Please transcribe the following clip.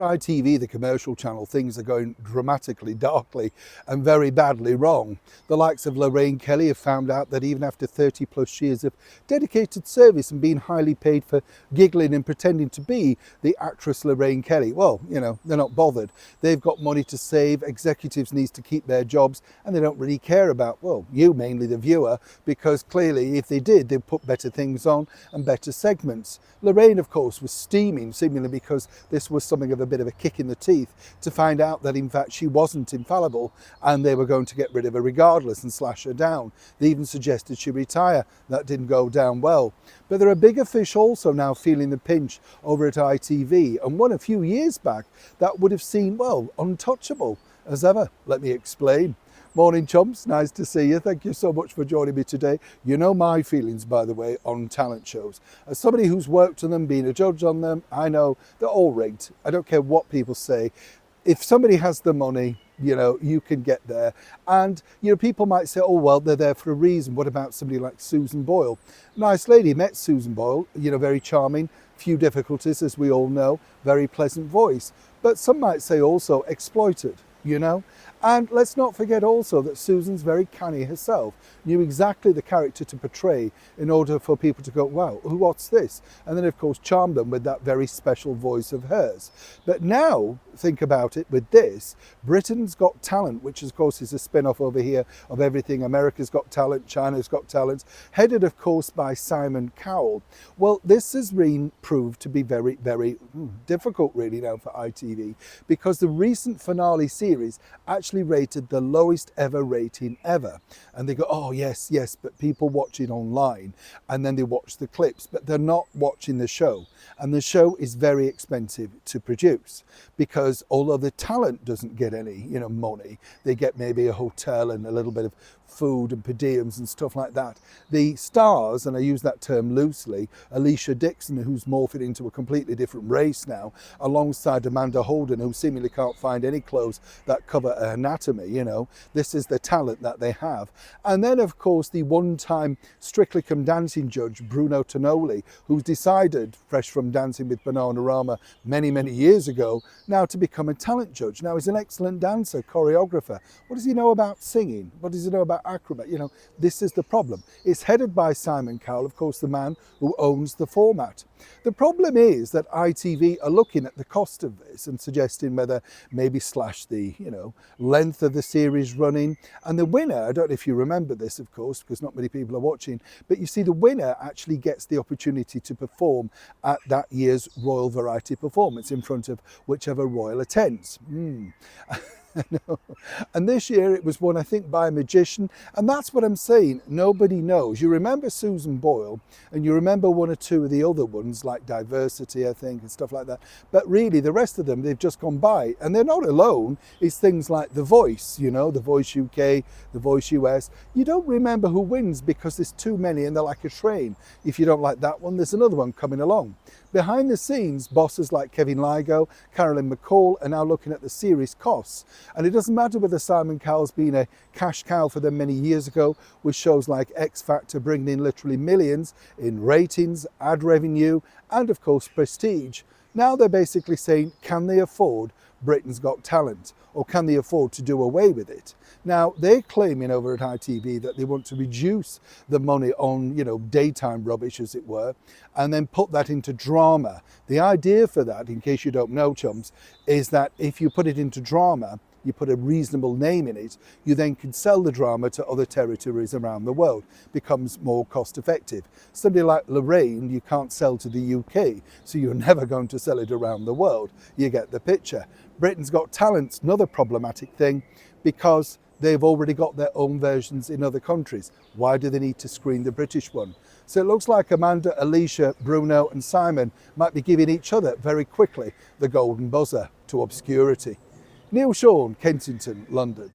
ITV, the commercial channel, things are going dramatically, darkly and very badly wrong. The likes of Lorraine Kelly have found out that even after 30 plus years of dedicated service and being highly paid for giggling and pretending to be the actress Lorraine Kelly, well, you know, they're not bothered. They've got money to save, executives need to keep their jobs, and they don't really care about, well, you mainly the viewer, because clearly if they did, they'd put better things on and better segments. Lorraine, of course, was steaming, seemingly because this was something of a bit of a kick in the teeth to find out that in fact she wasn't infallible and they were going to get rid of her regardless and slash her down. They even suggested she retire. That didn't go down well. But there are bigger fish also now feeling the pinch over at ITV, and one a few years back that would have seemed, well, untouchable as ever. Let me explain. Morning chumps, nice to see you. Thank you so much for joining me today. You know my feelings, by the way, on talent shows. As somebody who's worked on them, been a judge on them, I know they're all rigged. I don't care what people say. If somebody has the money, you know, you can get there. And, you know, people might say, oh, well, they're there for a reason. What about somebody like Susan Boyle? Nice lady, met Susan Boyle, you know, very charming, few difficulties, as we all know, very pleasant voice. But some might say also exploited, you know. And let's not forget also that Susan's very canny herself, knew exactly the character to portray in order for people to go, wow, what's this? And then of course charm them with that very special voice of hers. But now, think about it with this, Britain's Got Talent, which of course is a spin-off over here of everything, America's Got Talent, China's Got Talent, headed of course by Simon Cowell. Well, this has been proved to be very, very difficult really now for ITV, because the recent finale series actually rated the lowest ever rating ever. And they go, oh yes, but people watch it online and then they watch the clips, but they're not watching the show. And the show is very expensive to produce, because although the talent doesn't get any, you know, money, they get maybe a hotel and a little bit of food and per diems and stuff like that. The stars, and I use that term loosely, Alicia Dixon, who's morphed into a completely different race now, alongside Amanda Holden, who seemingly can't find any clothes that cover her anatomy, you know. This is the talent that they have. And then of course the one-time Strictly Come Dancing judge, Bruno Tonoli, who's decided, fresh from Dancing with Bananarama many, many years ago, now to become a talent judge. Now he's an excellent dancer, choreographer. What does he know about singing? What does he know about acrobat? You know, this is the problem. It's headed by Simon Cowell, of course, the man who owns the format. The problem is that ITV are looking at the cost of this and suggesting whether maybe slash the, you know, length of the series running. And the winner, I don't know if you remember this, of course, because not many people are watching, but you see the winner actually gets the opportunity to perform at that year's Royal Variety Performance in front of whichever royal attends. No. And this year it was won, I think, by a magician, and that's what I'm saying, nobody knows. You remember Susan Boyle, and you remember one or two of the other ones like Diversity, I think, and stuff like that, but really the rest of them, they've just gone by. And they're not alone. It's things like The Voice, you know, The Voice UK, The Voice US. You don't remember who wins because there's too many and they're like a train. If you don't like that one, there's another one coming along. Behind the scenes, bosses like Kevin Lygo, Carolyn McCall are now looking at the series costs. And it doesn't matter whether Simon Cowell's been a cash cow for them many years ago, with shows like X Factor bringing in literally millions in ratings, ad revenue, and of course prestige. Now they're basically saying, can they afford Britain's Got Talent, or can they afford to do away with it? Now they're claiming over at ITV that they want to reduce the money on, you know, daytime rubbish, as it were, and then put that into drama. The idea for that, in case you don't know, chums, is that if you put it into drama, you put a reasonable name in it, you then can sell the drama to other territories around the world. Becomes more cost effective. Somebody like Lorraine, you can't sell to the UK, so you're never going to sell it around the world. You get the picture. Britain's Got Talent's another problematic thing, because they've already got their own versions in other countries. Why do they need to screen the British one? So it looks like Amanda, Alicia, Bruno and Simon might be giving each other very quickly the golden buzzer to obscurity. Neil Sean, Kensington, London.